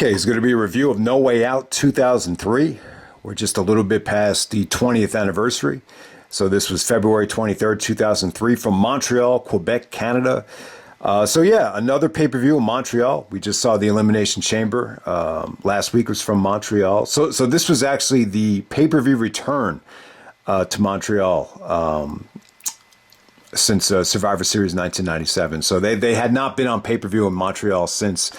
Okay, it's going to be a review of No Way Out 2003. We're just a little bit past the 20th anniversary. So this was February 23rd, 2003 from Montreal, Quebec, Canada. Another pay-per-view in Montreal. We just saw the Elimination Chamber. Last week was from Montreal. So this was actually the pay-per-view return to Montreal since Survivor Series 1997. So they had not been on pay-per-view in Montreal since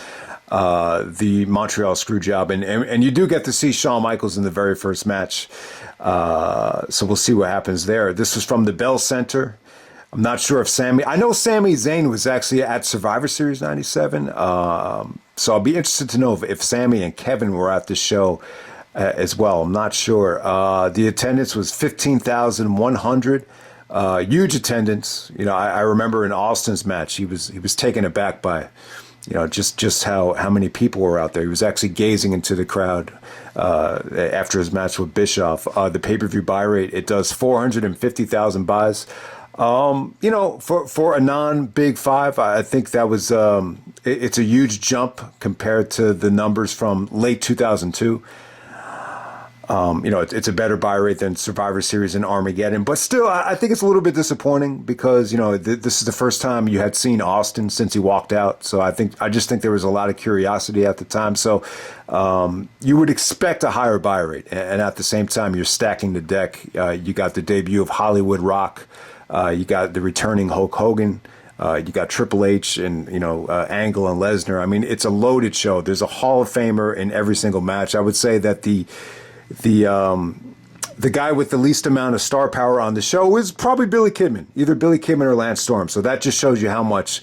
the Montreal Screwjob. And you do get to see Shawn Michaels in the very first match. So we'll see what happens there. This was from the Bell Center. I'm not sure if I know Sami Zayn was actually at Survivor Series 97. So I'll be interested to know if Sami and Kevin were at the show as well. I'm not sure. The attendance was 15,100. Huge attendance. You know, I remember in Austin's match, he was taken aback by, you know, just how many people were out there. He was actually gazing into the crowd after his match with Bischoff. The pay-per-view buy rate, it does 450,000 buys. For a non-Big Five, I think that was it's a huge jump compared to the numbers from late 2002. It's a better buy rate than Survivor Series and Armageddon, but still, I think it's a little bit disappointing because, this is the first time you had seen Austin since he walked out. So I just think there was a lot of curiosity at the time. So you would expect a higher buy rate, and at the same time, you're stacking the deck. You got the debut of Hollywood Rock. You got the returning Hulk Hogan. You got Triple H and, Angle and Lesnar. I mean, it's a loaded show. There's a Hall of Famer in every single match. I would say that the guy with the least amount of star power on the show is probably Billy Kidman, either Billy Kidman or Lance Storm. So that just shows you how much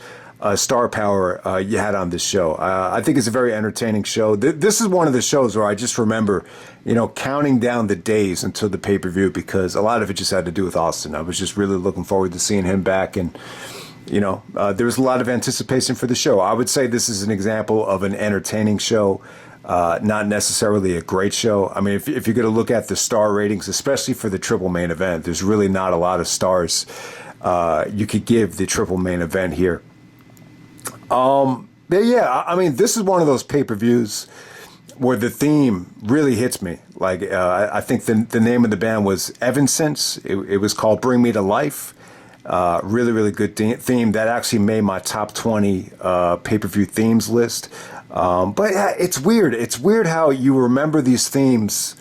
star power you had on this show. I think it's a very entertaining show. This is one of the shows where I just remember, counting down the days until the pay-per-view because a lot of it just had to do with Austin. I was just really looking forward to seeing him back, and there was a lot of anticipation for the show. I would say this is an example of an entertaining show. Not necessarily a great show. I mean, if you're going to look at the star ratings, especially for the triple main event, there's really not a lot of stars you could give the triple main event here. This is one of those pay-per-views where the theme really hits me. Like, I think the name of the band was Evanescence. It was called Bring Me to Life. Really, really good theme. That actually made my top 20 pay-per-view themes list. But yeah, it's weird. It's weird how you remember these themes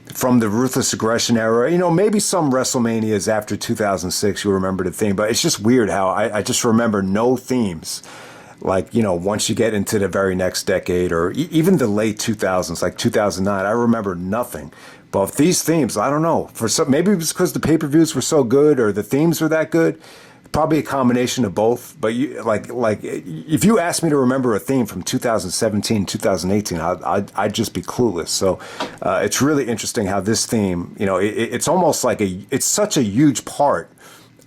from the Ruthless Aggression era. Maybe some WrestleManias after 2006 you remember the theme, but it's just weird how I just remember no themes. Like, once you get into the very next decade or even the late 2000s, like 2009, I remember nothing. But these themes, I don't know. Maybe it was because the pay-per-views were so good or the themes were that good. Probably a combination of both. But if you asked me to remember a theme from 2017, 2018, I'd just be clueless. So it's really interesting how this theme, it's almost like it's such a huge part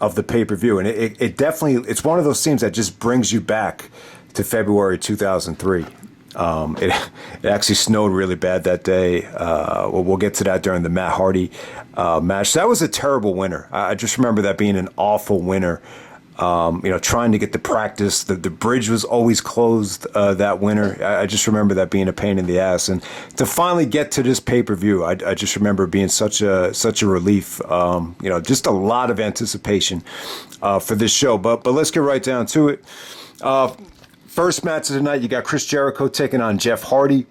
of the pay-per-view. And it definitely, it's one of those themes that just brings you back to February 2003. It actually snowed really bad that day. We'll get to that during the Matt Hardy match. That was a terrible winter. I just remember that being an awful winter. Trying to get the practice. The bridge was always closed that winter. I just remember that being a pain in the ass. And to finally get to this pay-per-view, I just remember being such a relief. Just a lot of anticipation for this show. But let's get right down to it. First match of the night, you got Chris Jericho taking on Jeff Hardy.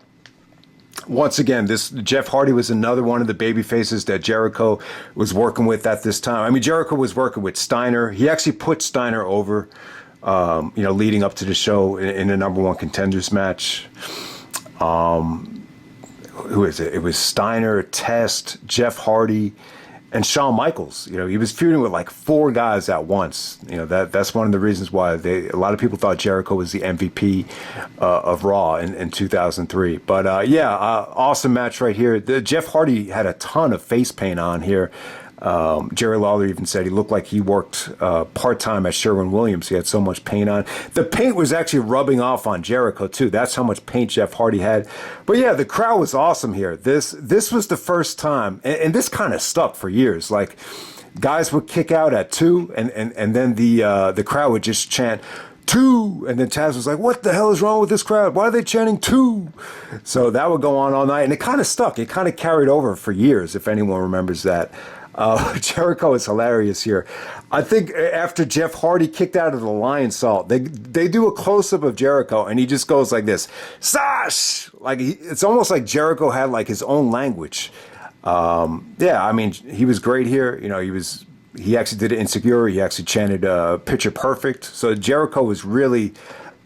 Once again, this Jeff Hardy was another one of the baby faces that Jericho was working with at this time. I mean, Jericho was working with Steiner. He actually put Steiner over, leading up to the show in the number one contenders match. Who is it? It was Steiner, Test, Jeff Hardy, and Shawn Michaels. He was feuding with like four guys at once. That's one of the reasons why a lot of people thought Jericho was the MVP of Raw in 2003. But awesome match right here. Jeff Hardy had a ton of face paint on here. Jerry Lawler even said he looked like he worked part-time at Sherwin-Williams. He had so much paint on. The paint was actually rubbing off on Jericho, too. That's how much paint Jeff Hardy had. But yeah, the crowd was awesome here. This was the first time, and this kind of stuck for years. Like, guys would kick out at 2, and then the crowd would just chant, two. And then Taz was like, what the hell is wrong with this crowd? Why are they chanting two? So that would go on all night. And it kind of stuck. It kind of carried over for years, if anyone remembers that. Jericho is hilarious here. I think after Jeff Hardy kicked out of the lion salt, they do a close-up of Jericho, and he just goes like this, Sash! Like it's almost like Jericho had like his own language. Yeah, I mean, he was great here. You know, he actually did it Insecure. He actually chanted Picture Perfect. So Jericho was really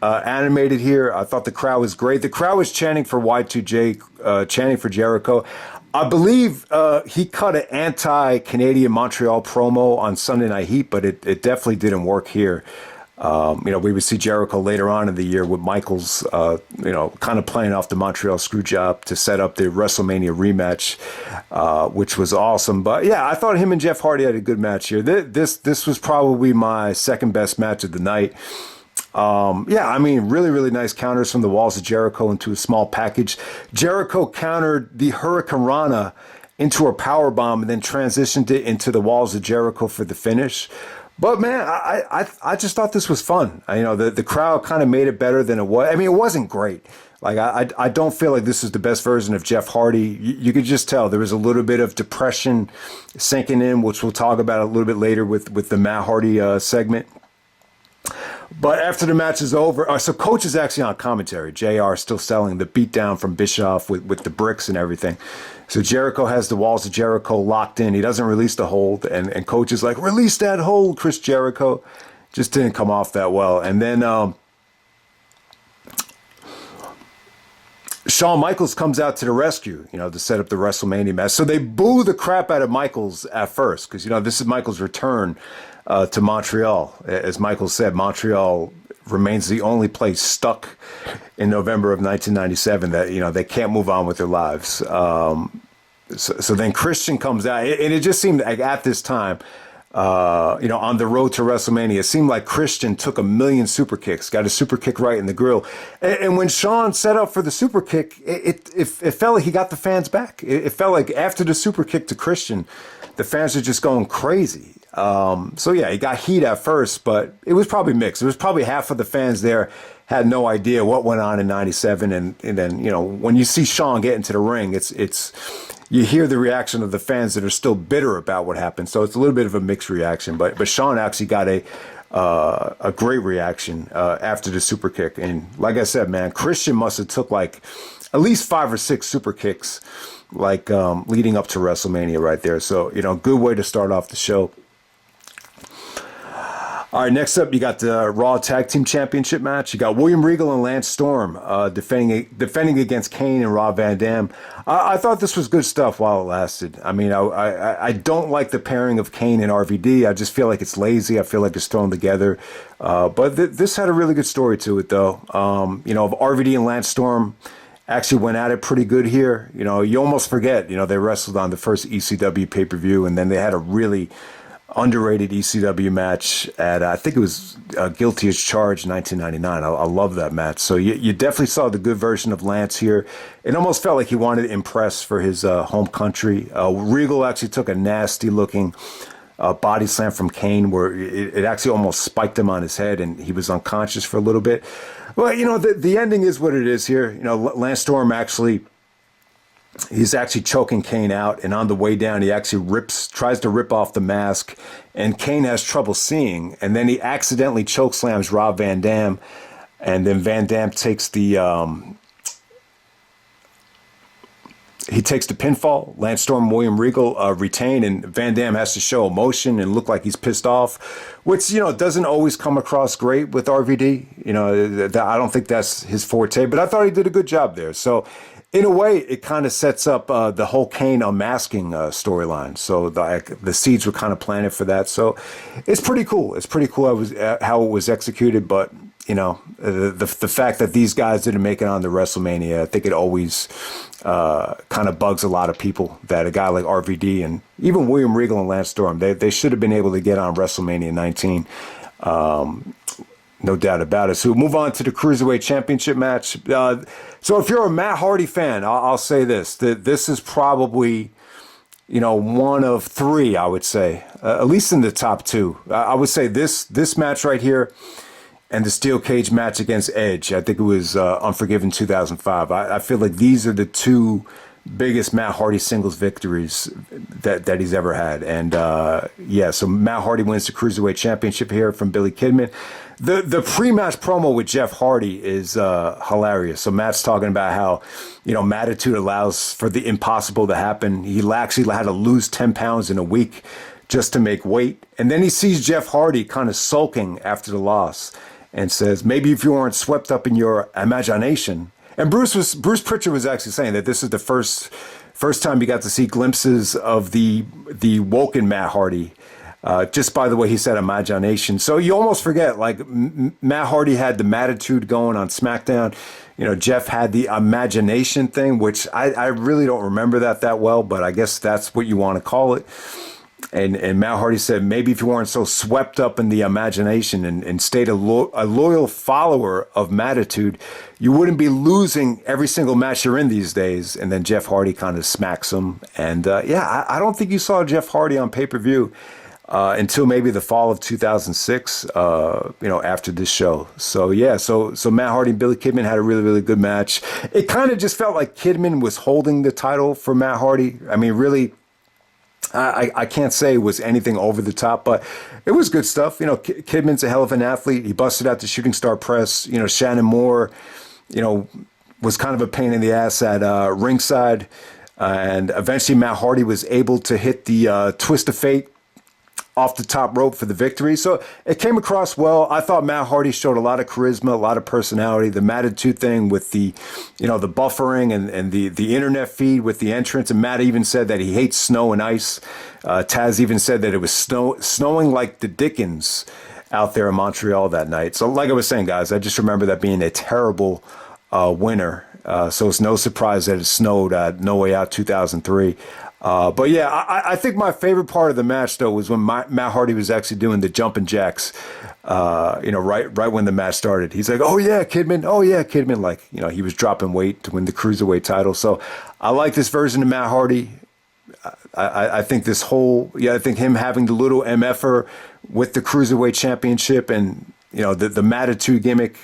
animated here. I thought the crowd was great. The crowd was chanting for Y2J, chanting for Jericho. I believe he cut an anti-Canadian Montreal promo on Sunday Night Heat, but it definitely didn't work here. You know, we would see Jericho later on in the year with Michaels, you know, kind of playing off the Montreal screw job to set up the WrestleMania rematch, which was awesome. But yeah, I thought him and Jeff Hardy had a good match here. This was probably my second best match of the night. Yeah, I mean, really, really nice counters from the walls of Jericho into a small package. Jericho countered the Hurricane Rana into a power bomb and then transitioned it into the walls of Jericho for the finish. But man, I just thought this was fun. You know, the crowd kind of made it better than it was. I mean, it wasn't great. Like I don't feel like this is the best version of Jeff Hardy. You could just tell there was a little bit of depression sinking in, which we'll talk about a little bit later with the Matt Hardy segment. But after the match is over, so Coach is actually on commentary. JR still selling the beatdown from Bischoff with the bricks and everything. So Jericho has the walls of Jericho locked in. He doesn't release the hold. And Coach is like, release that hold, Chris Jericho. Just didn't come off that well. And then Shawn Michaels comes out to the rescue, you know, to set up the WrestleMania match. So they boo the crap out of Michaels at first because, you know, this is Michaels' return to Montreal. As Michael said, Montreal remains the only place stuck in November of 1997 that, you know, they can't move on with their lives. So then Christian comes out, and it just seemed like at this time, you know, on the road to WrestleMania, it seemed like Christian took a million super kicks, got a super kick right in the grill. And when Shawn set up for the super kick, it felt like he got the fans back. It felt like after the super kick to Christian, the fans are just going crazy. So yeah, he got heat at first, but it was probably mixed. It was probably half of the fans there had no idea what went on in 97. And then, you know, when you see Shawn get into the ring, it's you hear the reaction of the fans that are still bitter about what happened. So it's a little bit of a mixed reaction, but Shawn actually got a great reaction, after the super kick. And like I said, man, Christian must have took like at least 5 or 6 super kicks, like, leading up to WrestleMania right there. So, you know, good way to start off the show. All right, next up, you got the Raw Tag Team Championship match. You got William Regal and Lance Storm defending against Kane and Rob Van Dam. I thought this was good stuff while it lasted. I mean, I don't like the pairing of Kane and RVD. I just feel like it's lazy. I feel like it's thrown together. But this had a really good story to it, though. You know, RVD and Lance Storm actually went at it pretty good here. You know, you almost forget, you know, they wrestled on the first ECW pay-per-view, and then they had a really underrated ECW match at, I think it was Guilty as Charged 1999. I love that match. So you definitely saw the good version of Lance here. It almost felt like he wanted to impress for his home country. Regal actually took a nasty looking body slam from Kane where it actually almost spiked him on his head and he was unconscious for a little bit. Well, you know, the ending is what it is here. You know, Lance Storm he's actually choking Kane out, and on the way down, he actually tries to rip off the mask, and Kane has trouble seeing, and then he accidentally chokeslams Rob Van Dam, and then Van Dam takes the pinfall. Lance Storm and William Regal retain, and Van Dam has to show emotion and look like he's pissed off, which, you know, doesn't always come across great with RVD. You know, I don't think that's his forte, but I thought he did a good job there. So in a way, it kind of sets up the whole Kane unmasking storyline. So the seeds were kind of planted for that. So it's pretty cool. It's pretty cool how it was executed. But, you know, the fact that these guys didn't make it on the WrestleMania, I think it always kind of bugs a lot of people that a guy like RVD and even William Regal and Lance Storm, they should have been able to get on WrestleMania 19. No doubt about it. So we'll move on to the Cruiserweight Championship match. So if you're a Matt Hardy fan, I'll say this. This is probably, you know, one of 3, I would say, at least in the top 2. I would say this match right here and the steel cage match against Edge. I think it was Unforgiven 2005. I feel like these are the two biggest Matt Hardy singles victories that he's ever had. And yeah, so Matt Hardy wins the Cruiserweight Championship here from Billy Kidman. The pre-match promo with Jeff Hardy is hilarious. So Matt's talking about how, Mattitude allows for the impossible to happen. He actually had to lose 10 pounds in a week just to make weight. And then he sees Jeff Hardy kind of sulking after the loss and says, maybe if you weren't swept up in your imagination. And Bruce Pritchard was actually saying that this is the first time you got to see glimpses of the woken Matt Hardy. Just by the way he said imagination. So you almost forget, like, Matt Hardy had the Mattitude going on SmackDown. Jeff had the imagination thing, which I really don't remember that well, but I guess that's what you want to call it. And Matt Hardy said, maybe if you weren't so swept up in the imagination and stayed a loyal follower of Mattitude, you wouldn't be losing every single match you're in these days. And then Jeff Hardy kind of smacks him. And I don't think you saw Jeff Hardy on pay-per-view until maybe the fall of 2006, after this show. So, yeah, so Matt Hardy and Billy Kidman had a really, really good match. It kind of just felt like Kidman was holding the title for Matt Hardy. I mean, really, I can't say it was anything over the top, but it was good stuff. Kidman's a hell of an athlete. He busted out the shooting star press. Shannon Moore, was kind of a pain in the ass at ringside. And eventually Matt Hardy was able to hit the twist of fate off the top rope for the victory. So it came across well. I thought Matt Hardy showed a lot of charisma, a lot of personality. The Mattitude thing with the, the buffering and the internet feed with the entrance. And Matt even said that he hates snow and ice. Taz even said that it was snowing like the Dickens out there in Montreal that night. So like I was saying, guys, I just remember that being a terrible winter. So it's no surprise that it snowed at No Way Out 2003. But yeah, I think my favorite part of the match, though, was when Matt Hardy was actually doing the jumping jacks, right when the match started. He's like, oh yeah, Kidman. Like, he was dropping weight to win the Cruiserweight title. So I like this version of Matt Hardy. I think I think him having the little MFer with the Cruiserweight Championship and, the Mattitude gimmick,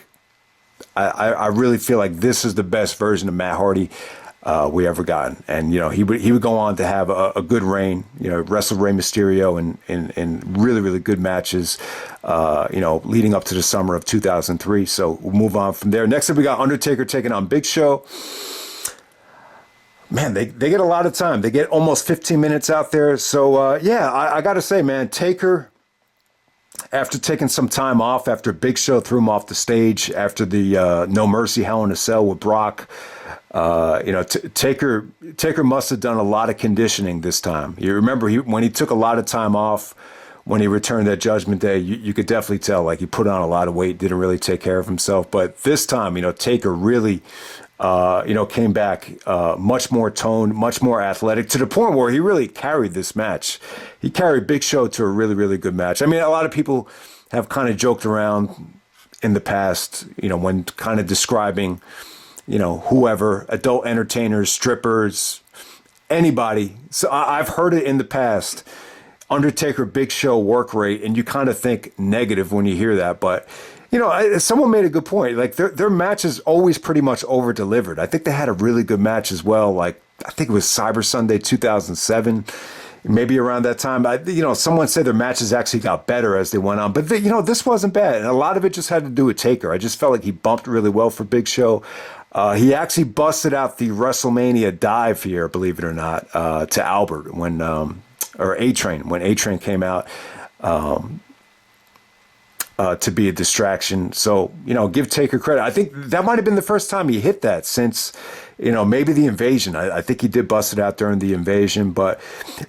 I really feel like this is the best version of Matt Hardy we ever gotten. And, he would go on to have a good reign, wrestle Rey Mysterio in really, really good matches, leading up to the summer of 2003. So we'll move on from there. Next up, we got Undertaker taking on Big Show. Man, they get a lot of time. They get almost 15 minutes out there. So, I got to say, man, Taker, after taking some time off, after Big Show threw him off the stage, after the No Mercy Hell in a Cell with Brock, Taker must have done a lot of conditioning this time. You remember when he took a lot of time off, when he returned that Judgment Day, you could definitely tell, like, he put on a lot of weight, didn't really take care of himself. But this time, Taker really, came back much more toned, much more athletic, to the point where he really carried this match. He carried Big Show to a really, really good match. I mean, a lot of people have kind of joked around in the past, when kind of describing, whoever, adult entertainers, strippers, anybody. So I've heard it in the past, Undertaker, Big Show work rate, and you kind of think negative when you hear that. But, someone made a good point. Like, their matches always pretty much over-delivered. I think they had a really good match as well. Like, I think it was Cyber Sunday 2007, maybe around that time. Someone said their matches actually got better as they went on. But, this wasn't bad. And a lot of it just had to do with Taker. I just felt like he bumped really well for Big Show. He actually busted out the WrestleMania dive here, believe it or not, to Albert when A-Train came out to be a distraction. So, give Taker credit. I think that might have been the first time he hit that since, maybe the Invasion. I think he did bust it out during the Invasion, but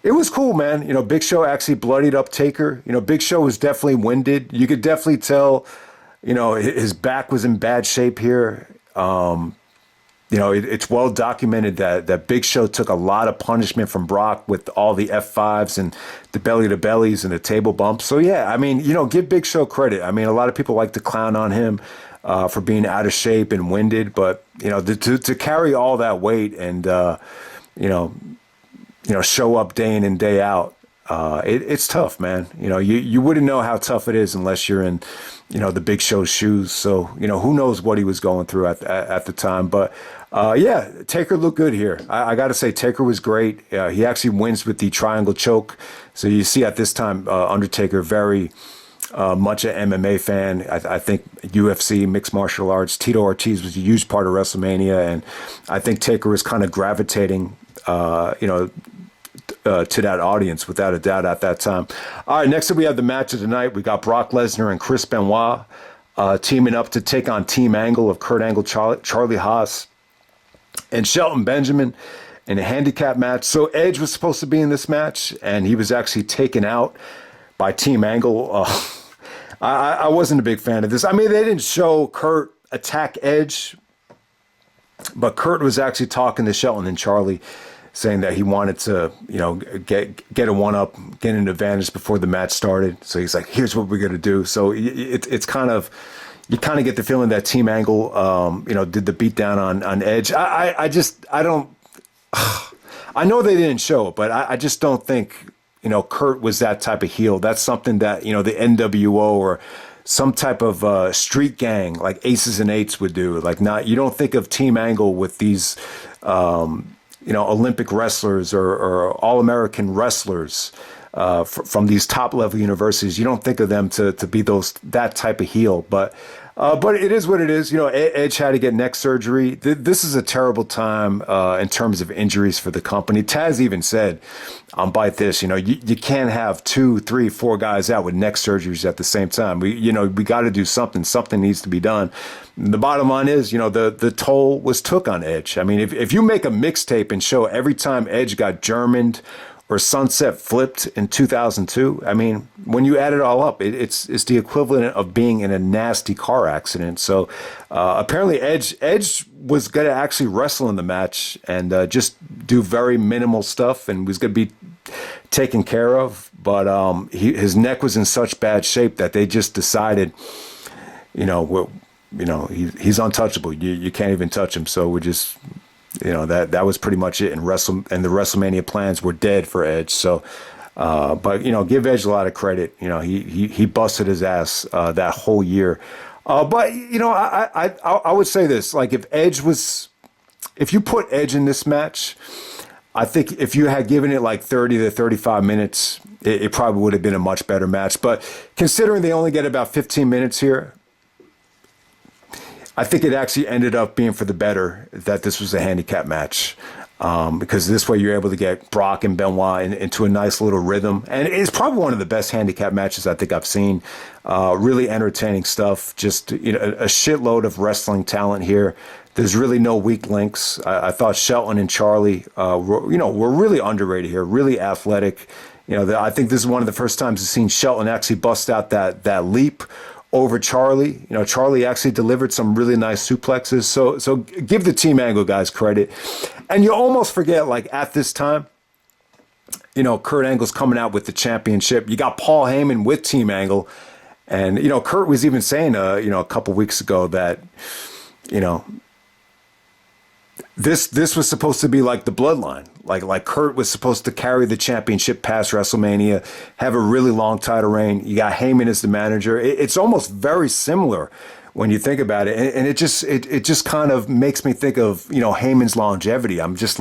it was cool, man. Big Show actually bloodied up Taker. Big Show was definitely winded. You could definitely tell, his back was in bad shape here. It's well documented that Big Show took a lot of punishment from Brock with all the F5s and the belly-to-bellies and the table bumps. So, yeah, I mean, give Big Show credit. I mean, a lot of people like to clown on him for being out of shape and winded, but, to carry all that weight and, show up day in and day out, it's tough, man. You wouldn't know how tough it is unless you're in, the Big Show's shoes. So, who knows what he was going through at the time. But, yeah, Taker looked good here. I got to say, Taker was great. He actually wins with the triangle choke. So you see at this time, Undertaker very much an MMA fan. I think UFC, mixed martial arts. Tito Ortiz was a huge part of WrestleMania. And I think Taker was kind of gravitating, to that audience, without a doubt, at that time. All right, next up we have the match of the night. We got Brock Lesnar and Chris Benoit teaming up to take on Team Angle of Kurt Angle, Charlie Haas, and Shelton Benjamin in a handicap match. So Edge was supposed to be in this match, and he was actually taken out by Team Angle. I wasn't a big fan of this. I mean, they didn't show Kurt attack Edge, but Kurt was actually talking to Shelton and Charlie, saying that he wanted to, get a one-up, get an advantage before the match started. So he's like, here's what we're going to do. So it's kind of, you kind of get the feeling that Team Angle, did the beatdown on Edge. I don't, I know they didn't show it, but I just don't think, Kurt was that type of heel. That's something that, the NWO or some type of street gang like Aces and Eights would do. Like, you don't think of Team Angle with these, Olympic wrestlers or All-American wrestlers from these top-level universities. You don't think of them to be that type of heel. But it is what it is. Edge had to get neck surgery. This is a terrible time in terms of injuries for the company. Taz even said on Bite This, you can't have 2, 3, 4 guys out with neck surgeries at the same time. We got to do something. Something needs to be done. The bottom line is, the toll was took on Edge. I mean, if you make a mixtape and show every time Edge got Germaned or sunset flipped in 2002, I mean, when you add it all up, it's the equivalent of being in a nasty car accident. So apparently Edge was going to actually wrestle in the match and just do very minimal stuff and was going to be taken care of. But his neck was in such bad shape that they just decided, he's untouchable. You can't even touch him. So we just, that was pretty much it. And the WrestleMania plans were dead for Edge. So, but give Edge a lot of credit. He busted his ass that whole year. But I would say this: like, if you put Edge in this match, I think if you had given it like 30 to 35 minutes, it probably would have been a much better match. But considering they only get about 15 minutes here, I think it actually ended up being for the better that this was a handicap match, because this way you're able to get Brock and Benoit into a nice little rhythm. And it's probably one of the best handicap matches I think I've seen. Really entertaining stuff. Just a shitload of wrestling talent here. There's really no weak links. I thought Shelton and Charlie were really underrated here. Really athletic. I think this is one of the first times I've seen Shelton actually bust out that leap over Charlie. Charlie actually delivered some really nice suplexes. So give the Team Angle guys credit. And you almost forget, like, at this time, Kurt Angle's coming out with the championship. You got Paul Heyman with Team Angle. And, Kurt was even saying, a couple weeks ago that, this was supposed to be like the bloodline. Like Kurt was supposed to carry the championship past WrestleMania, have a really long title reign. You got Heyman as the manager. It's almost very similar when you think about it. And it just kind of makes me think of, Heyman's longevity. I'm just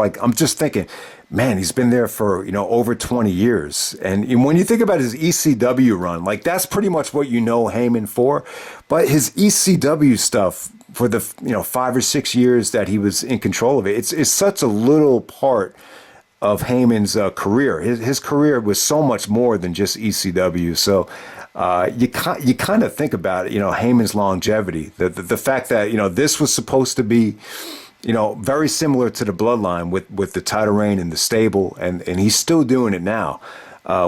thinking, man, he's been there for, over 20 years. And when you think about his ECW run, like, that's pretty much what Heyman for. But his ECW stuff for the, 5 or 6 years that he was in control of it, it's such a little part of Heyman's career. His career was so much more than just ECW. So you kind of think about it, Heyman's longevity, the fact that this was supposed to be very similar to the bloodline with the title reign and the stable, and he's still doing it now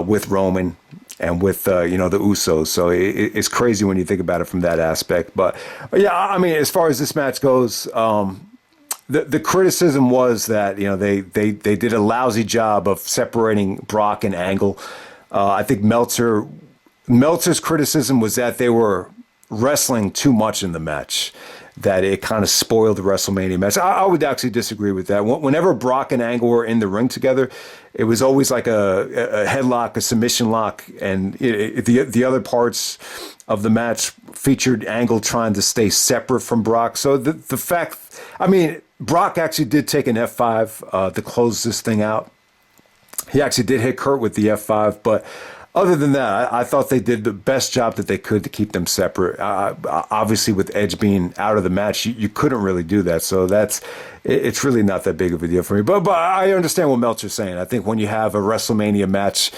with Roman and with the Usos. So it's crazy when you think about it from that aspect. But yeah, I mean, as far as this match goes, the criticism was that they did a lousy job of separating Brock and Angle. I think Meltzer's criticism was that they were wrestling too much in the match. that it kind of spoiled the WrestleMania match. I would actually disagree with that. Whenever Brock and Angle were in the ring together, it was always like a headlock, a submission lock, and the other parts of the match featured Angle trying to stay separate from Brock. So the fact, I mean, Brock actually did take an F5 to close this thing out. He actually did hit Kurt with the F5, but other than that, I thought they did the best job that they could to keep them separate. Obviously, with Edge being out of the match, you couldn't really do that. So it's really not that big of a deal for me. But I understand what Meltzer's saying. I think when you have a WrestleMania match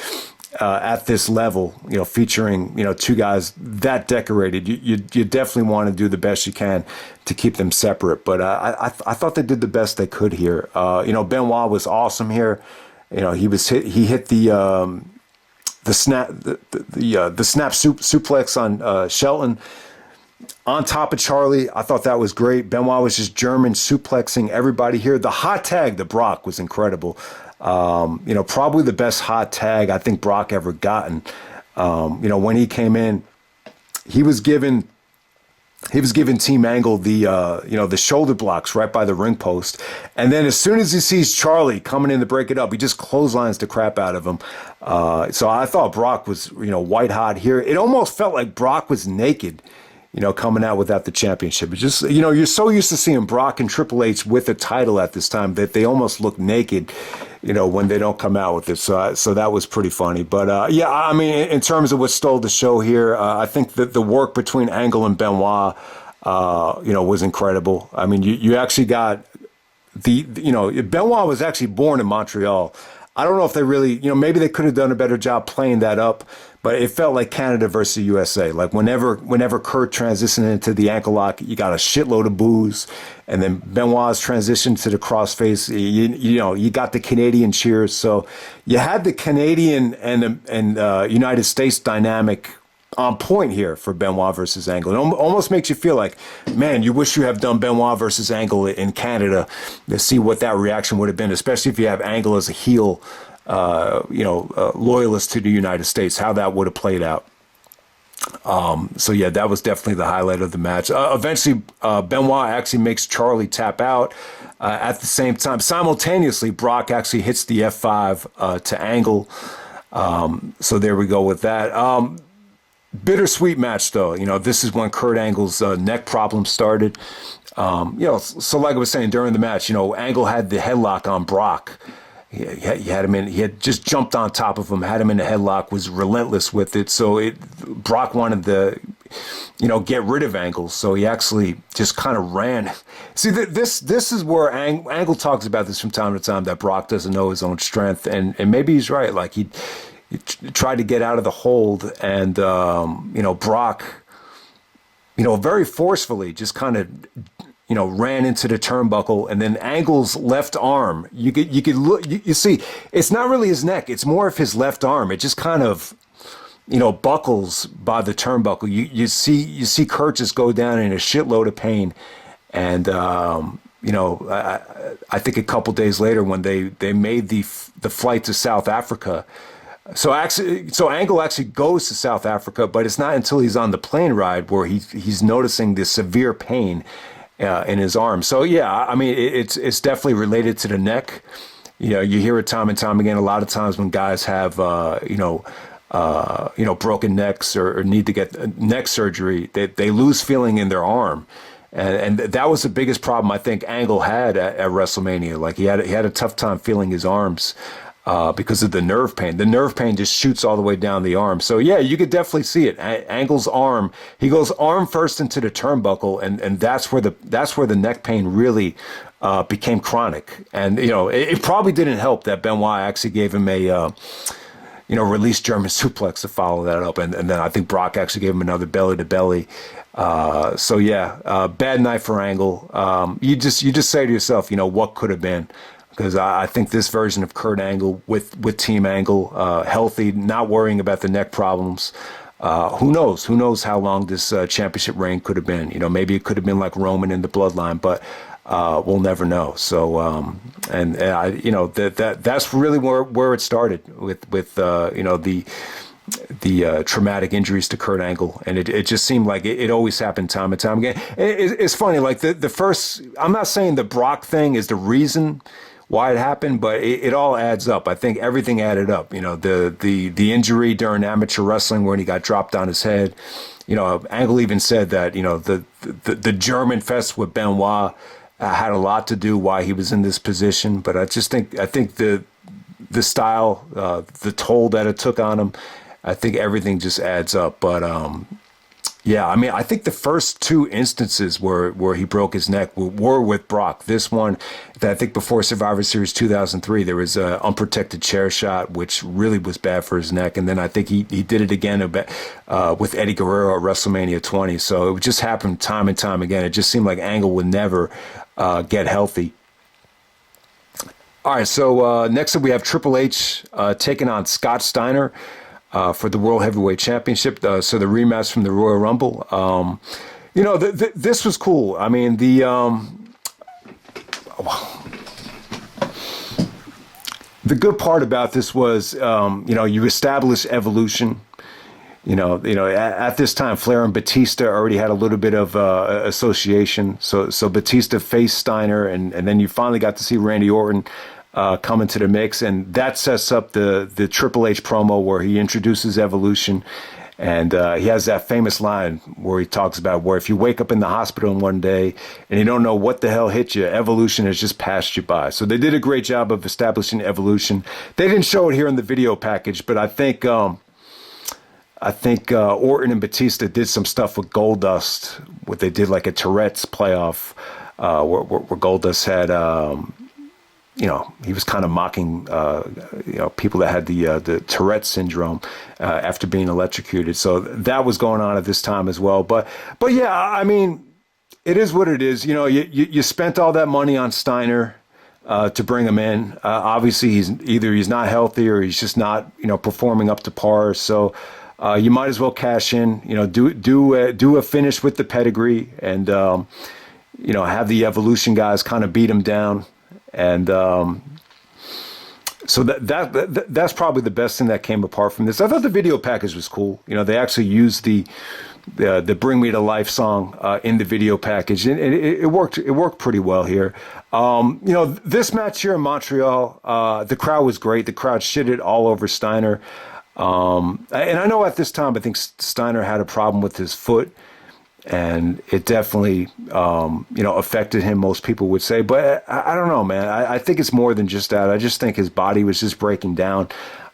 at this level, featuring two guys that decorated, you definitely want to do the best you can to keep them separate. But I thought they did the best they could here. Benoit was awesome here. He hit the snap suplex on Shelton on top of Charlie. I thought that was great. Benoit was just German suplexing everybody here. The hot tag to Brock was incredible. Probably the best hot tag I think Brock ever gotten. When he came in, he was given Team Angle the shoulder blocks right by the ring post, and then as soon as he sees Charlie coming in to break it up, he just clotheslines the crap out of him. So I thought Brock was white hot here. It almost felt like Brock was naked, coming out without the championship. It's just you're so used to seeing Brock and Triple H with a title at this time that they almost look naked, when they don't come out with it. So that was pretty funny. But I mean, in terms of what stole the show here, I think that the work between Angle and Benoit, was incredible. I mean, you actually got Benoit was actually born in Montreal. I don't know if they really, maybe they could have done a better job playing that up, but it felt like Canada versus USA. Like whenever Kurt transitioned into the ankle lock, you got a shitload of boos, and then Benoit's transition to the crossface, you got the Canadian cheers. So you had the Canadian and United States dynamic on point here for Benoit versus Angle. It almost makes you feel like, man, you wish you have done Benoit versus Angle in Canada to see what that reaction would have been, especially if you have Angle as a heel, loyalist to the United States, how that would have played out. So yeah, that was definitely the highlight of the match. Eventually, Benoit actually makes Charlie tap out. At the same time, simultaneously, Brock actually hits the F5 to Angle. So there we go with that. Bittersweet match, though. This is when Kurt Angle's neck problem started. So like I was saying during the match, Angle had the headlock on Brock. He had him in. He had just jumped on top of him, had him in the headlock, was relentless with it. So Brock wanted to, get rid of Angle. So he actually just kind of ran. See, this is where Angle talks about this from time to time, that Brock doesn't know his own strength, and maybe he's right. Like he tried to get out of the hold, and Brock, very forcefully just kind of ran into the turnbuckle, and then Angle's left arm, you could look, you see, it's not really his neck, it's more of his left arm. It just kind of, buckles by the turnbuckle. You see Kurt just go down in a shitload of pain. And, I think a couple days later when they made the flight to South Africa, so Angle actually goes to South Africa, but it's not until he's on the plane ride where he's noticing this severe pain in his arm. So yeah, I mean, it's definitely related to the neck. You hear it time and time again. A lot of times when guys have broken necks or need to get neck surgery, they lose feeling in their arm. And that was the biggest problem I think Angle had at WrestleMania. Like he had a tough time feeling his arms because of the nerve pain. The nerve pain just shoots all the way down the arm. So yeah, you could definitely see it. Angle's arm, he goes arm first into the turnbuckle, and that's where the neck pain really became chronic. And it probably didn't help that Benoit actually gave him a release German suplex to follow that up, and then I think Brock actually gave him another belly to belly. So yeah, bad night for Angle. You just say to yourself, what could have been. Because I think this version of Kurt Angle with Team Angle, healthy, not worrying about the neck problems, who knows? Who knows how long this championship reign could have been? Maybe it could have been like Roman in the Bloodline, but we'll never know. So, that's really where it started with the traumatic injuries to Kurt Angle, and it just seemed like it always happened time and time again. It's funny, like the first. I'm not saying the Brock thing is the reason why it happened, but it all adds up. I think everything added up. You know, the injury during amateur wrestling when he got dropped on his head. You know, Angle even said that, you know, the German fest with Benoit had a lot to do why he was in this position. But I think the style, the toll that it took on him, I think everything just adds up. But yeah, I mean, I think the first two instances where he broke his neck were with Brock. This one, I think before Survivor Series 2003, there was an unprotected chair shot, which really was bad for his neck. And then I think he did it again with Eddie Guerrero at WrestleMania 20. So it just happened time and time again. It just seemed like Angle would never get healthy. All right, so next up we have Triple H taking on Scott Steiner for the World Heavyweight Championship. So the rematch from the Royal Rumble. You know, this was cool. I mean, the good part about this was, you know, you establish Evolution. You know, at this time, Flair and Batista already had a little bit of association. So Batista faced Steiner, and then you finally got to see Randy Orton come into the mix, and that sets up the Triple H promo where he introduces Evolution, and he has that famous line where he talks about where if you wake up in the hospital in one day and you don't know what the hell hit you, Evolution has just passed you by. So they did a great job of establishing Evolution. They didn't show it here in the video package, but I think Orton and Batista did some stuff with Goldust, what they did like a Tourette's playoff, where Goldust had, you know, he was kind of mocking, you know, people that had the Tourette syndrome after being electrocuted. So that was going on at this time as well. But yeah, I mean, it is what it is. You know, you spent all that money on Steiner to bring him in. Obviously, he's not healthy or he's just not, you know, performing up to par. So you might as well cash in. You know, do a finish with the pedigree, and you know, have the Evolution guys kind of beat him down. And so that's probably the best thing that came apart from this. I thought the video package was cool. You know, they actually used the "Bring Me to Life" song in the video package, and it worked. It worked pretty well here. You know, this match here in Montreal, the crowd was great. The crowd shitted all over Steiner, and I know at this time I think Steiner had a problem with his foot. And it definitely, you know, affected him, most people would say. But I don't know, man. I think it's more than just that. I just think his body was just breaking down.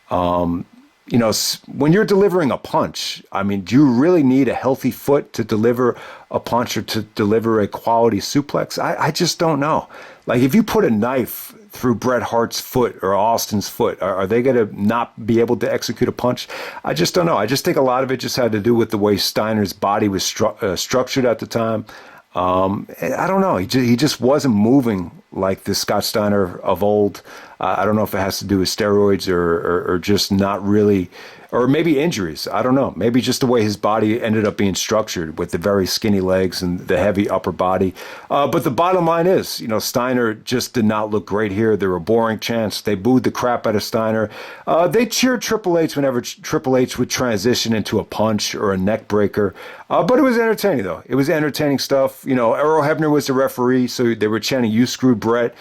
You know, when you're delivering a punch, I mean, do you really need a healthy foot to deliver a punch or to deliver a quality suplex? I just don't know. Like, if you put a knife through Bret Hart's foot or Austin's foot, are they going to not be able to execute a punch? I just don't know. I just think a lot of it just had to do with the way Steiner's body was structured at the time. I don't know. He just wasn't moving like the Scott Steiner of old. I don't know if it has to do with steroids or just not really, or maybe injuries. I don't know. Maybe just the way his body ended up being structured with the very skinny legs and the heavy upper body. But the bottom line is, you know, Steiner just did not look great here. There were boring chants. They booed the crap out of Steiner. They cheered Triple H whenever Triple H would transition into a punch or a neck breaker. But it was entertaining, though. It was entertaining stuff. You know, Earl Hebner was the referee, so they were chanting, "You screwed Bret."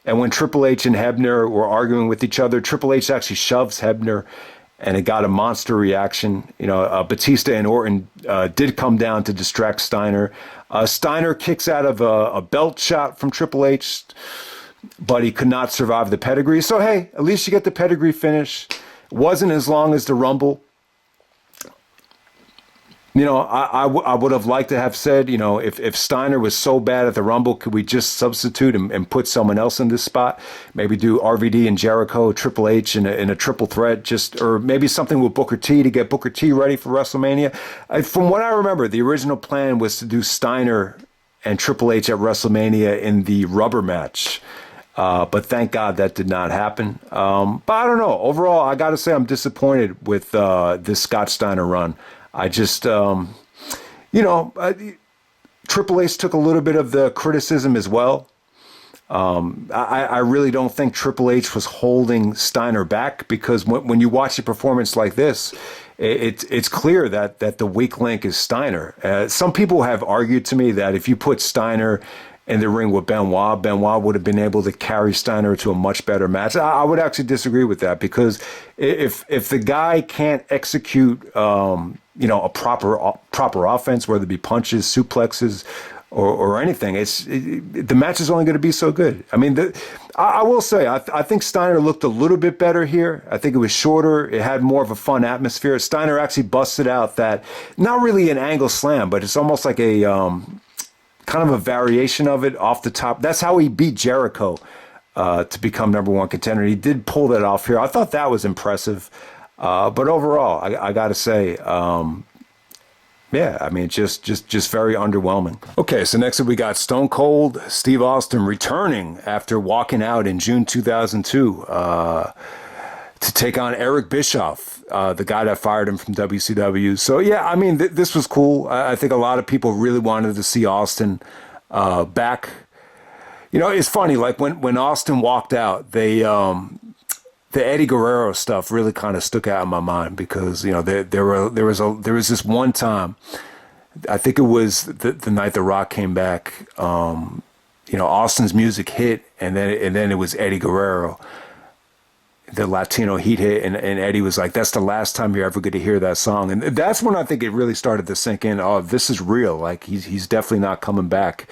And when Triple H and Hebner were arguing with each other, Triple H actually shoves Hebner, and it got a monster reaction. You know, Batista and Orton did come down to distract Steiner. Steiner kicks out of a belt shot from Triple H, but he could not survive the pedigree. So, hey, at least you get the pedigree finish. It wasn't as long as the Rumble. You know, I would have liked to have said, you know, if Steiner was so bad at the Rumble, could we just substitute and put someone else in this spot? Maybe do RVD and Jericho, Triple H in a triple threat, or maybe something with Booker T to get Booker T ready for WrestleMania. From what I remember, the original plan was to do Steiner and Triple H at WrestleMania in the rubber match. But thank God that did not happen. But I don't know. Overall, I got to say I'm disappointed with this Scott Steiner run. I just, you know, Triple H took a little bit of the criticism as well. I really don't think Triple H was holding Steiner back, because when you watch a performance like this, it's clear that the weak link is Steiner. Some people have argued to me that if you put Steiner in the ring with Benoit would have been able to carry Steiner to a much better match. I would actually disagree with that, because if the guy can't execute, a proper offense, whether it be punches, suplexes, or anything, the match is only going to be so good. I mean, I will say, I think Steiner looked a little bit better here. I think it was shorter. It had more of a fun atmosphere. Steiner actually busted out that, not really an angle slam, but it's almost like a kind of a variation of it off the top. That's how he beat Jericho to become number one contender. He did pull that off here. I thought that was impressive. But overall, I got to say, yeah, I mean, just very underwhelming. Okay, so next up we got Stone Cold Steve Austin returning after walking out in June 2002 to take on Eric Bischoff, the guy that fired him from WCW. So yeah, I mean, this was cool. I think a lot of people really wanted to see Austin back. You know, it's funny, like when Austin walked out, the Eddie Guerrero stuff really kind of stuck out in my mind, because, you know, there was this one time, I think it was the night The Rock came back, Austin's music hit, and then it was Eddie Guerrero, the Latino Heat hit, and Eddie was like, that's the last time you're ever going to hear that song. And that's when I think it really started to sink in. Oh, this is real. Like, he's definitely not coming back.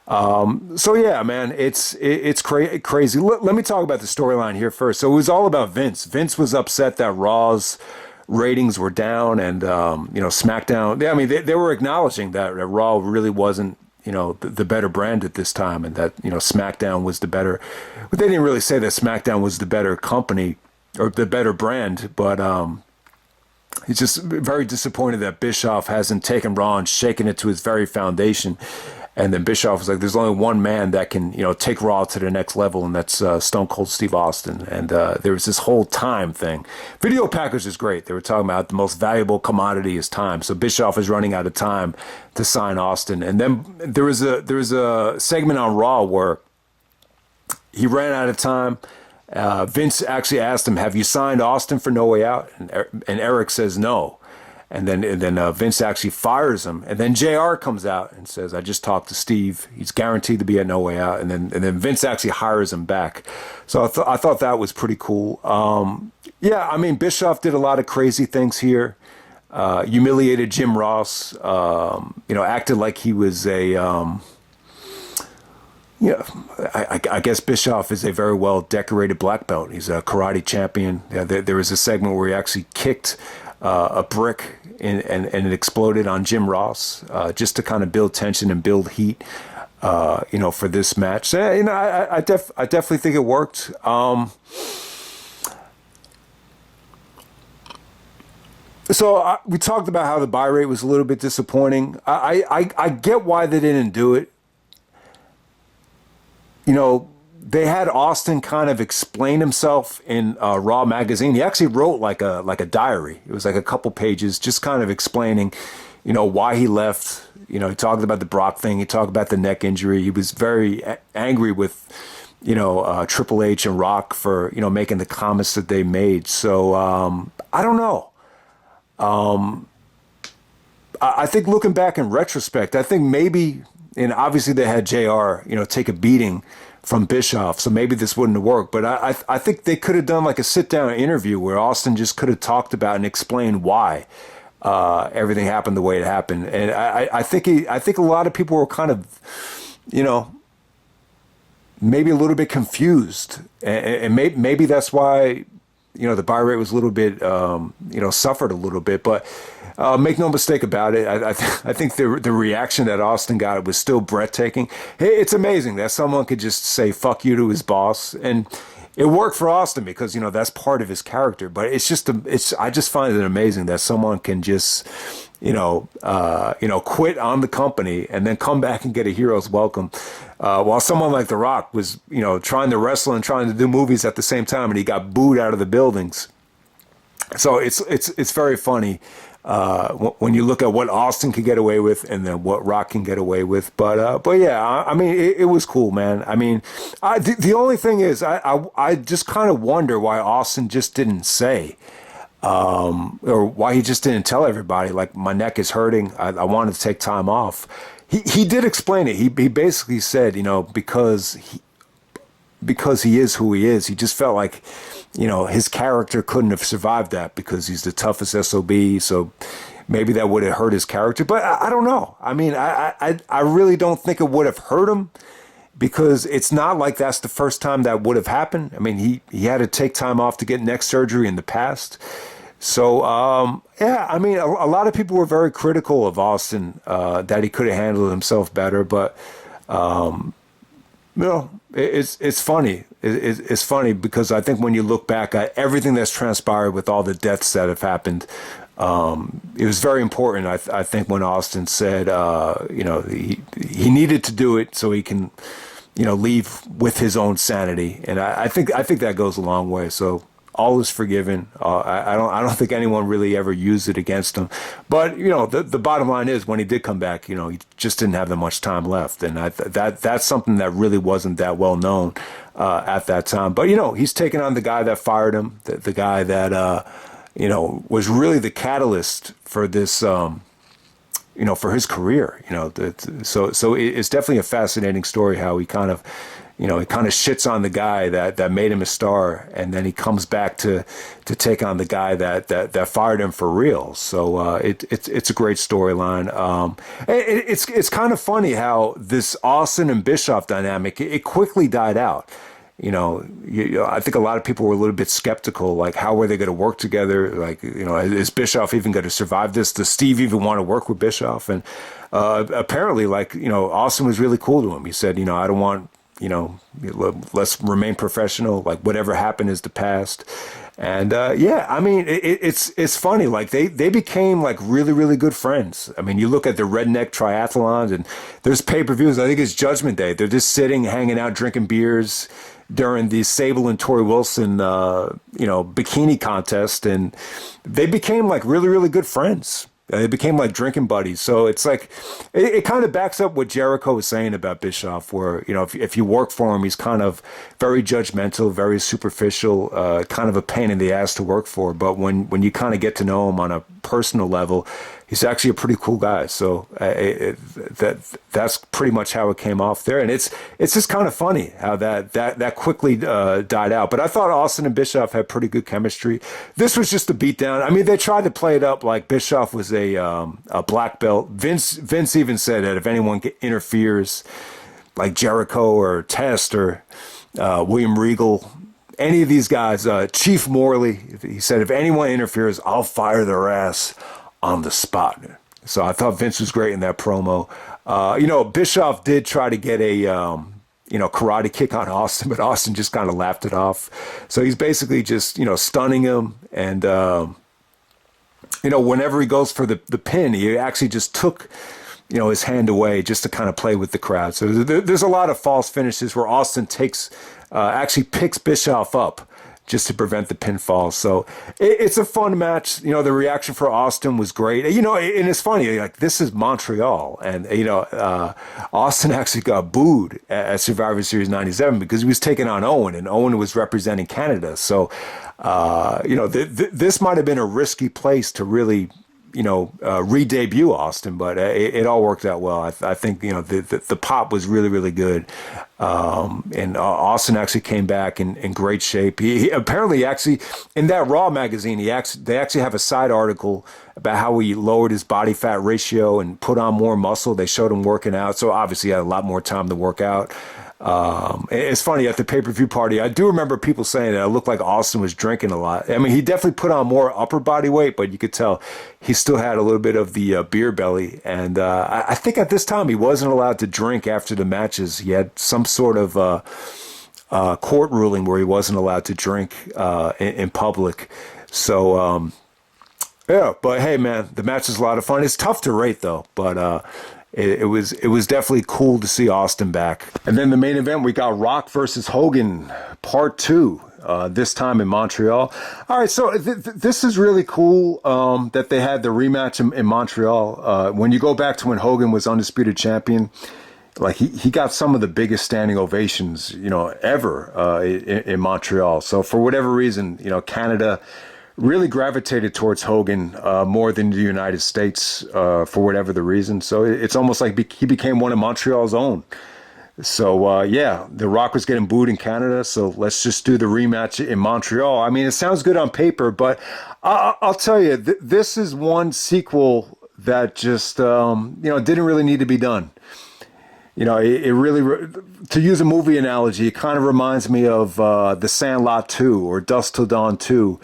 So yeah, man, it's crazy. Let me talk about the storyline here first. So it was all about Vince. Vince was upset that Raw's ratings were down, and SmackDown. I mean, they were acknowledging that Raw really wasn't, the better brand at this time, and that, SmackDown was the better. But they didn't really say that SmackDown was the better company or the better brand, but he's just very disappointed that Bischoff hasn't taken Raw and shaken it to its very foundation. And then Bischoff was like, there's only one man that can, take Raw to the next level, and that's Stone Cold Steve Austin. And there was this whole time thing. Video package is great. They were talking about the most valuable commodity is time. So Bischoff is running out of time to sign Austin. And then there was a segment on Raw where he ran out of time. Vince actually asked him, have you signed Austin for No Way Out? And Eric says no. And then Vince actually fires him. And then JR comes out and says, I just talked to Steve. He's guaranteed to be at No Way Out. And then Vince actually hires him back. So I thought that was pretty cool. Yeah, I mean, Bischoff did a lot of crazy things here. Humiliated Jim Ross. Acted like he was a... I guess Bischoff is a very well decorated black belt. He's a karate champion. Yeah, there was a segment where he actually kicked a brick and it exploded on Jim Ross, just to kind of build tension and build heat, for this match. So, I definitely think it worked. We talked about how the buy rate was a little bit disappointing. I get why they didn't do it. They had Austin kind of explain himself in Raw magazine. He actually wrote like a diary. It was like a couple pages, just kind of explaining, why he left. He talked about the Brock thing. He talked about the neck injury. He was very angry with, Triple H and Rock for, making the comments that they made. So I don't know. I think looking back in retrospect, I think maybe, and obviously they had JR, take a beating from Bischoff, so maybe this wouldn't have worked. But I think they could have done like a sit-down interview where Austin just could have talked about and explained why everything happened the way it happened. And I think a lot of people were kind of, maybe a little bit confused, and maybe that's why, the buy rate was a little bit, suffered a little bit. But make no mistake about it, I think the reaction that Austin got was still breathtaking. It's amazing that someone could just say "fuck you" to his boss, and it worked for Austin because that's part of his character. But I just find it amazing that someone can just quit on the company and then come back and get a hero's welcome. While someone like The Rock was, trying to wrestle and trying to do movies at the same time, and he got booed out of the buildings. So it's very funny when you look at what Austin can get away with and then what Rock can get away with. But yeah, I mean, it was cool, man. I mean, the only thing is, I just kind of wonder why Austin just didn't say, or why he just didn't tell everybody, like, my neck is hurting. I wanted to take time off. He did explain it. He basically said, because he is who he is, he just felt like, his character couldn't have survived that because he's the toughest SOB. So maybe that would have hurt his character. But I don't know. I mean, I really don't think it would have hurt him, because it's not like that's the first time that would have happened. I mean, he had to take time off to get neck surgery in the past. So, yeah, I mean, a lot of people were very critical of Austin, that he could have handled himself better. But, it's funny. It's funny because I think when you look back at everything that's transpired with all the deaths that have happened, it was very important. I think when Austin said, he needed to do it so he can, leave with his own sanity, and I think that goes a long way. So all is forgiven. I don't think anyone really ever used it against him. But the bottom line is, when he did come back, he just didn't have that much time left, and that's something that really wasn't that well known at that time. But he's taken on the guy that fired him, the guy that was really the catalyst for this, for his career. So it's definitely a fascinating story how he kind of, he kind of shits on the guy that made him a star, and then he comes back to take on the guy that fired him for real. So it's a great storyline. It's kind of funny how this Austin and Bischoff dynamic, it quickly died out. I think a lot of people were a little bit skeptical, like, how were they going to work together? Like, is Bischoff even going to survive this? Does Steve even want to work with Bischoff? And apparently, like, Austin was really cool to him. He said, I don't want, let's remain professional. Like, whatever happened is the past. And yeah, I mean, it's funny. Like, they became like really, really good friends. I mean, you look at the Redneck Triathlons, and there's pay-per-views. I think it's Judgment Day. They're just sitting, hanging out, drinking beers during the Sable and Tori Wilson, bikini contest, and they became like really, really good friends. They became like drinking buddies. So it's like, it kind of backs up what Jericho was saying about Bischoff, where, if you work for him, he's kind of very judgmental, very superficial, kind of a pain in the ass to work for. But when you kind of get to know him on a personal level, he's actually a pretty cool guy. So that's pretty much how it came off there. And it's just kind of funny how that quickly died out. But I thought Austin and Bischoff had pretty good chemistry. This was just a beatdown. I mean, they tried to play it up like Bischoff was a black belt. Vince even said that if anyone interferes, like Jericho or Test or William Regal, any of these guys, Chief Morley, he said, if anyone interferes, I'll fire their ass on the spot. So I thought Vince was great in that promo. Bischoff did try to get a karate kick on Austin, but Austin just kind of laughed it off. So he's basically just stunning him, and whenever he goes for the pin, he actually just took his hand away just to kind of play with the crowd. So there's a lot of false finishes where Austin actually picks Bischoff up just to prevent the pinfall. So it's a fun match. The reaction for Austin was great. And it's funny, like, this is Montreal, and Austin actually got booed at Survivor Series 97 because he was taking on Owen, and Owen was representing Canada. So this might have been a risky place to really re-debut Austin, but it all worked out well. I think the pop was really, really good, and Austin actually came back in great shape. He apparently actually, in that Raw magazine, they actually have a side article about how he lowered his body fat ratio and put on more muscle. They showed him working out, so obviously he had a lot more time to work out. It's funny, at the pay-per-view party, I do remember people saying that it looked like Austin was drinking a lot. I mean, he definitely put on more upper body weight, but you could tell he still had a little bit of the beer belly. And I think at this time he wasn't allowed to drink after the matches. He had some sort of court ruling where he wasn't allowed to drink in public. So, yeah, but hey, man, the match is a lot of fun. It's tough to rate, though, but it was definitely cool to see Austin back. And then the main event, we got Rock versus Hogan, part 2, this time in Montreal. All right, so this is really cool that they had the rematch in Montreal. When you go back to when Hogan was undisputed champion, like he got some of the biggest standing ovations, ever in Montreal. So for whatever reason, Canada really gravitated towards Hogan more than the United States for whatever the reason. So it's almost like he became one of Montreal's own. So yeah, The Rock was getting booed in Canada, so let's just do the rematch in Montreal. I mean, it sounds good on paper, but I'll tell you, this is one sequel that just didn't really need to be done. It really, to use a movie analogy, it kind of reminds me of The Sandlot 2 or Dusk Till Dawn 2.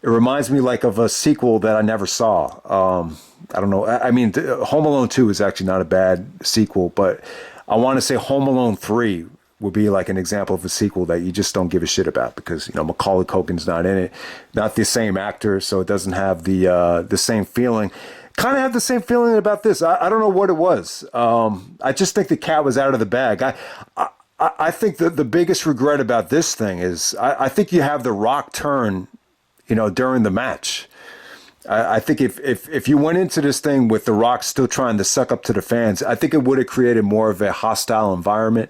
It reminds me like of a sequel that I never saw. I don't know. I mean, Home Alone 2 is actually not a bad sequel, but I want to say Home Alone 3 would be like an example of a sequel that you just don't give a shit about because, Macaulay Culkin's not in it, not the same actor, so it doesn't have the same feeling. Kind of had the same feeling about this. I don't know what it was. I just think the cat was out of the bag. I think that the biggest regret about this thing is I think you have the Rock turn, during the match. I think if you went into this thing with the Rock still trying to suck up to the fans, I think it would have created more of a hostile environment.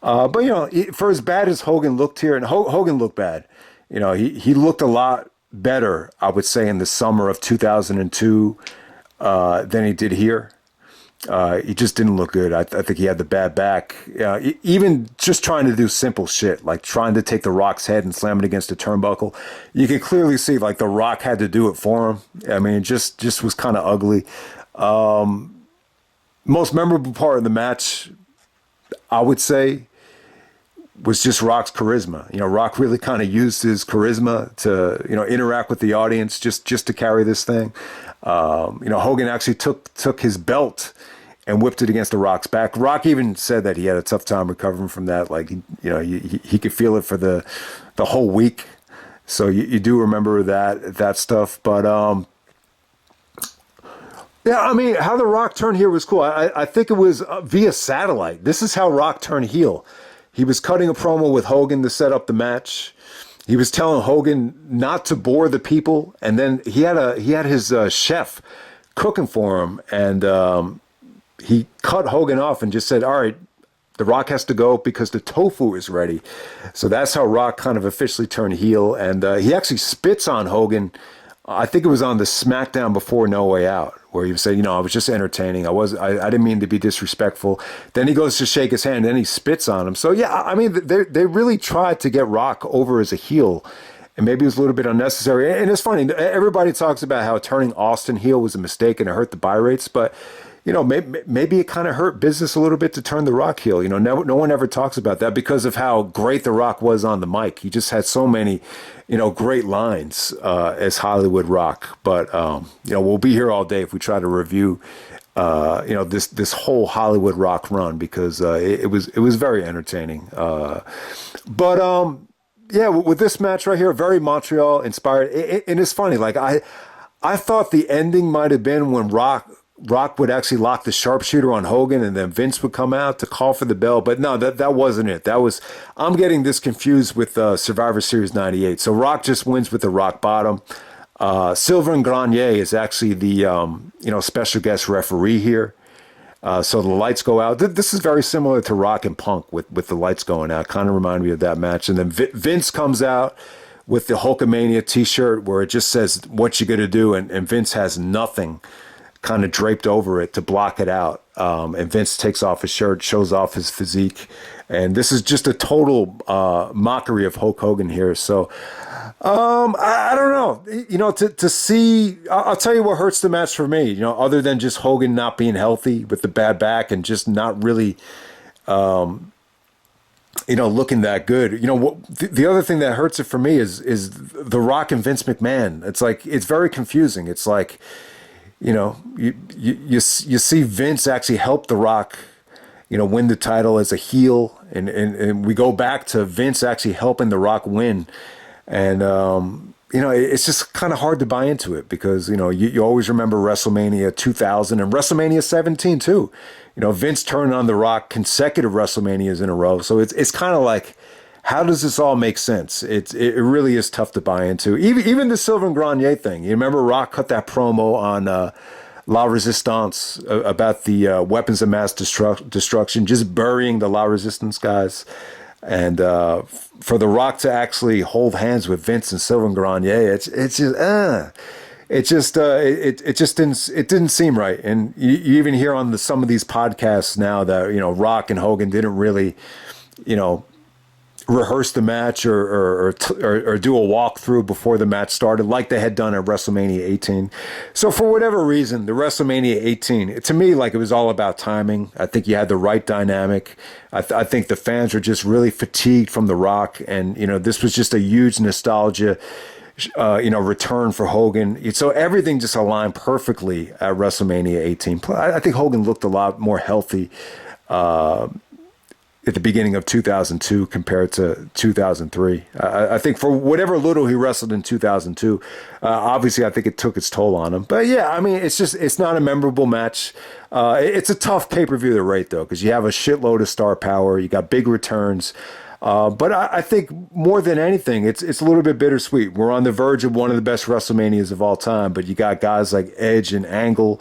But for as bad as Hogan looked here, and Hogan looked bad, he looked a lot better, I would say, in the summer of 2002. Than he did here. He just didn't look good. I think he had the bad back. Even just trying to do simple shit, like trying to take the Rock's head and slam it against a turnbuckle, you can clearly see like the Rock had to do it for him. I mean, it just was kind of ugly. Most memorable part of the match, I would say, was just Rock's charisma. Rock really kind of used his charisma to, interact with the audience just to carry this thing. Hogan actually took his belt and whipped it against the Rock's back. Rock even said that he had a tough time recovering from that. Like, he could feel it for the whole week. So you do remember that stuff. But, yeah, I mean, how the Rock turned here was cool. I think it was via satellite. This is how Rock turned heel. He was cutting a promo with Hogan to set up the match. He was telling Hogan not to bore the people, and then he had his chef cooking for him, and he cut Hogan off and just said, "All right, the Rock has to go because the tofu is ready." So that's how Rock kind of officially turned heel, and he actually spits on Hogan. I think it was on the SmackDown before No Way Out, where he said, I was just entertaining. I didn't mean to be disrespectful. Then he goes to shake his hand, and then he spits on him. So yeah, I mean, they really tried to get Rock over as a heel, and maybe it was a little bit unnecessary. And it's funny, everybody talks about how turning Austin heel was a mistake and it hurt the buy rates, but maybe it kind of hurt business a little bit to turn the Rock heel. No one ever talks about that because of how great the Rock was on the mic. He just had so many, great lines as Hollywood Rock. But we'll be here all day if we try to review, this whole Hollywood Rock run because it was very entertaining. But yeah, with this match right here, very Montreal inspired. And it's funny, like I thought the ending might have been when Rock would actually lock the sharpshooter on Hogan and then Vince would come out to call for the bell. But no, that wasn't it. I'm getting this confused with Survivor Series 98. So Rock just wins with the rock bottom. Sylvain Grenier is actually the, special guest referee here. So the lights go out. This is very similar to Rock and Punk with the lights going out. Kind of remind me of that match. And then Vince comes out with the Hulkamania t-shirt where it just says, "What you gonna do?" And Vince has nothing kind of draped over it to block it out. And Vince takes off his shirt, shows off his physique. And this is just a total mockery of Hulk Hogan here. So I don't know, to see, I'll tell you what hurts the match for me, other than just Hogan not being healthy with the bad back and just not really, looking that good. The other thing that hurts it for me is The Rock and Vince McMahon. It's like, it's very confusing. It's like, you see Vince actually help The Rock, win the title as a heel. And we go back to Vince actually helping The Rock win. And, it's just kind of hard to buy into it because, you always remember WrestleMania 2000 and WrestleMania 17 too. Vince turned on The Rock consecutive WrestleManias in a row. So it's kind of like, how does this all make sense? It really is tough to buy into. Even the Sylvain Grenier thing. You remember Rock cut that promo on La Resistance about the weapons of mass destruction, just burying the La Resistance guys. And for The Rock to actually hold hands with Vince and Sylvain Grenier, it didn't seem right. And you even hear on some of these podcasts now that, Rock and Hogan didn't really, rehearse the match or do a walkthrough before the match started like they had done at WrestleMania 18. So for whatever reason, the WrestleMania 18, to me, like, it was all about timing. I think you had the right dynamic. I think the fans were just really fatigued from The Rock. And, this was just a huge nostalgia return for Hogan. So everything just aligned perfectly at WrestleMania 18. I think Hogan looked a lot more healthy at the beginning of 2002 compared to 2003. I think for whatever little he wrestled in 2002, obviously I think it took its toll on him. But yeah, I mean, it's not a memorable match. It's a tough pay-per-view to rate, though, because you have a shitload of star power. You got big returns. But I think more than anything, it's a little bit bittersweet. We're on the verge of one of the best WrestleManias of all time, but you got guys like Edge and Angle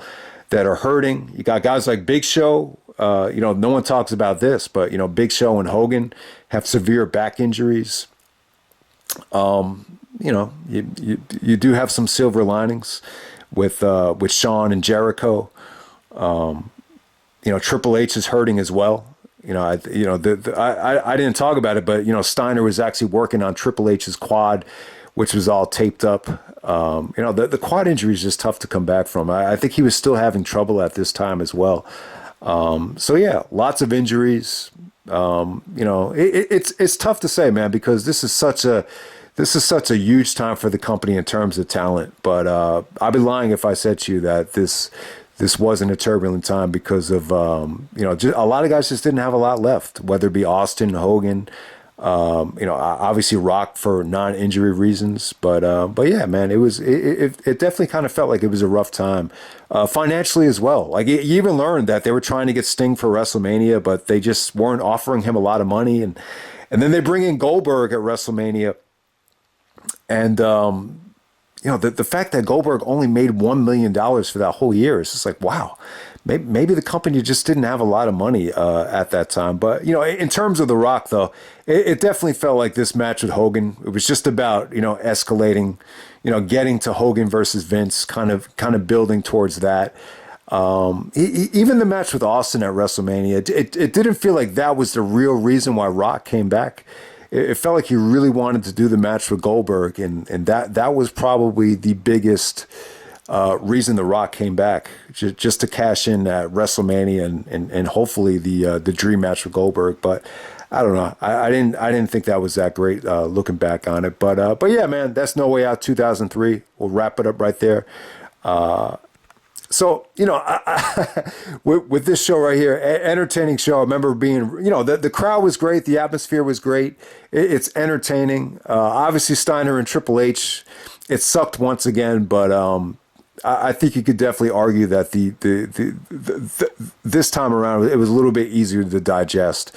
that are hurting. You got guys like Big Show. No one talks about this, but, Big Show and Hogan have severe back injuries. You do have some silver linings with Shawn and Jericho. Triple H is hurting as well. I didn't talk about it, but, Steiner was actually working on Triple H's quad, which was all taped up. The quad injury is just tough to come back from. I think he was still having trouble at this time as well. So yeah, lots of injuries. It's tough to say, man, because this is such a huge time for the company in terms of talent. But I'd be lying if I said to you that this wasn't a turbulent time because of just, a lot of guys just didn't have a lot left, whether it be Austin, Hogan. Obviously Rock for non-injury reasons, but yeah, man, it definitely kind of felt like it was a rough time, financially as well. Like you even learned that they were trying to get Sting for WrestleMania, but they just weren't offering him a lot of money, and then they bring in Goldberg at WrestleMania, and the fact that Goldberg only made $1 million for that whole year is just like, wow. Maybe the company just didn't have a lot of money at that time. But, in terms of The Rock, though, it definitely felt like this match with Hogan. It was just about, escalating, getting to Hogan versus Vince, kind of building towards that. Even the match with Austin at WrestleMania, it didn't feel like that was the real reason why Rock came back. It felt like he really wanted to do the match with Goldberg, and that was probably the biggest reason The Rock came back, just to cash in at WrestleMania and hopefully the dream match with Goldberg. But I don't know. I didn't think that was that great looking back on it. But yeah, man, that's No Way Out 2003. We'll wrap it up right there. So, with this show right here, entertaining show. I remember being, the crowd was great. The atmosphere was great. It's entertaining. Obviously, Steiner and Triple H, it sucked once again, but I think you could definitely argue that this time around it was a little bit easier to digest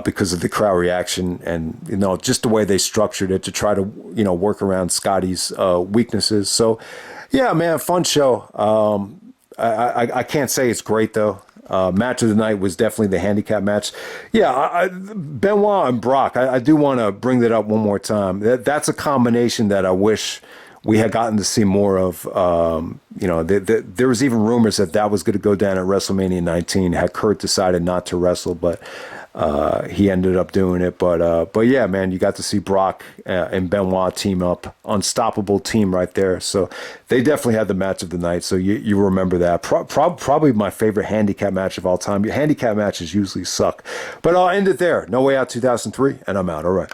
because of the crowd reaction and just the way they structured it to try to work around Scotty's weaknesses. So yeah, man, fun show. I can't say it's great though. Match of the night was definitely the handicap match. Yeah, Benoit and Brock. I do want to bring that up one more time. That's a combination that I wish we had gotten to see more of. There was even rumors that was going to go down at WrestleMania 19 had Kurt decided not to wrestle, but he ended up doing it. But yeah, man, you got to see Brock and Benoit team up. Unstoppable team right there. So they definitely had the match of the night. So you remember that. Probably my favorite handicap match of all time. Handicap matches usually suck. But I'll end it there. No Way Out 2003, and I'm out. All right.